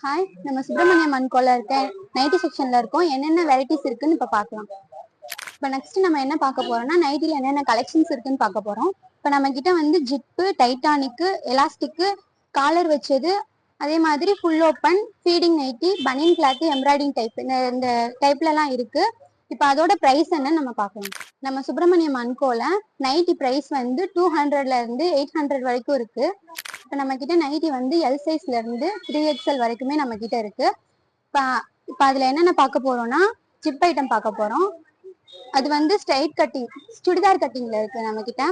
Hi, நம்ம சுப்பிரமணியம் அன்கோல இருக்க nightie செக்ஷன்ல இருக்கோம். என்னென்ன வெரைட்டிஸ் இருக்குன்னு இப்ப பாக்கலாம். இப்ப நெக்ஸ்ட் நம்ம என்ன பார்க்க போறோம்னா நைட்டில என்னென்ன கலெக்ஷன்ஸ் இருக்குன்னு பார்க்க போறோம். இப்ப நம்ம கிட்ட வந்து ஜிப்பு, டைட்டானிக், எலாஸ்டிக், காலர் வச்சது, அதே மாதிரி ஃபுல் ஓப்பன், ஃபீடிங் நைட்டி, பனியன் கிளாத், எம்ப்ராய்டிங் டைப் இந்த டைப்ல எல்லாம் இருக்கு. இப்ப அதோட பிரைஸ் என்னன்னு நம்ம பார்க்கலாம். நம்ம சுப்பிரமணியம் அன்கோல நைட்டி பிரைஸ் வந்து 200ல இருந்து 800 வரைக்கும் இருக்கு. இப்ப நம்ம கிட்ட நைட்டி வந்து எல் சைஸ்ல இருந்து 3XL வரைக்குமே நம்ம கிட்ட இருக்கு. இப்ப அதுல என்னென்ன பார்க்க போறோம்னா ஜிப் ஐட்டம் பார்க்க போறோம். அது வந்து ஸ்ட்ரைட் கட்டிங், சுடிதார் கட்டிங்ல இருக்கு நம்ம கிட்ட.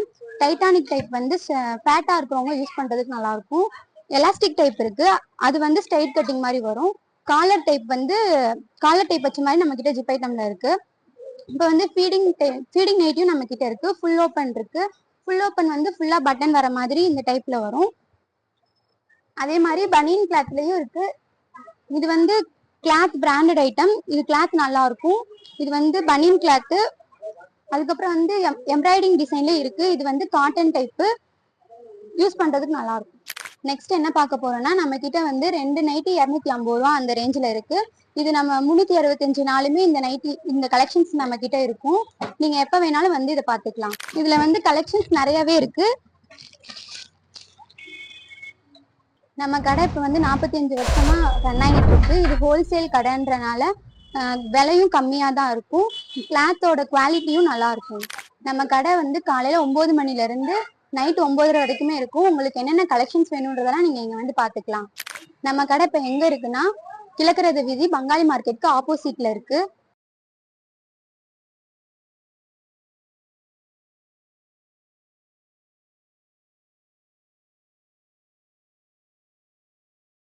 டைட்டானிக் டைப் வந்து ஃபேட்டா இருக்கிறவங்க யூஸ் பண்றதுக்கு நல்லா இருக்கும். எலாஸ்டிக் டைப் இருக்கு, அது வந்து ஸ்ட்ரைட் கட்டிங் மாதிரி வரும். காலர் டைப் வச்ச மாதிரி நம்ம கிட்ட ஜிப் ஐட்டம்ல இருக்கு. இப்போ வந்து ஃபீடிங் நைட்டியும் நம்ம கிட்ட இருக்கு. ஃபுல் ஓப்பன் இருக்கு. ஃபுல் ஓப்பன் வந்து ஃபுல்லா பட்டன் வர மாதிரி இந்த டைப்ல வரும். அதே மாதிரி பனியன் கிளாத்லயும் இருக்கு. இது வந்து கிளாத் பிராண்டட் ஐட்டம். இது கிளாத் நல்லா இருக்கும். இது வந்து பனியன் கிளாத். அதுக்கப்புறம் வந்து எம்ப்ராய்டிங் டிசைன்ல இருக்கு. இது வந்து காட்டன் டைப், யூஸ் பண்றதுக்கு நல்லா இருக்கும். நெக்ஸ்ட் என்ன பார்க்க போறோம்னா நம்ம கிட்ட வந்து 2 நைட்டி 250 ரூபா அந்த ரேஞ்சில இருக்கு. இது நம்ம 365 நாளுமே இந்த கலெக்ஷன்ஸ் நம்ம கிட்ட இருக்கும். நீங்க எப்ப வேணாலும் வந்து இதை பார்த்துக்கலாம். இதுல வந்து கலெக்ஷன்ஸ் நிறையவே இருக்கு. நம்ம கடை இப்போ வந்து 45 வருஷமா ரன் ஆகிட்டு இருக்கு. இது ஹோல்சேல் கடைன்றனால விலையும் கம்மியாக தான் இருக்கும். கிளாத்தோட குவாலிட்டியும் நல்லா இருக்கும். நம்ம கடை வந்து காலையில 9 மணில இருந்து நைட் 9:30 வரைக்குமே இருக்கும். உங்களுக்கு என்னென்ன கலெக்ஷன்ஸ் வேணும்ன்றதெல்லாம் நீங்க இங்க வந்து பாத்துக்கலாம். நம்ம கடை இப்போ எங்க இருக்குன்னா கிழக்கரத வீதி, பங்காளி மார்க்கெட்டுக்கு ஆப்போசிட்ல இருக்கு.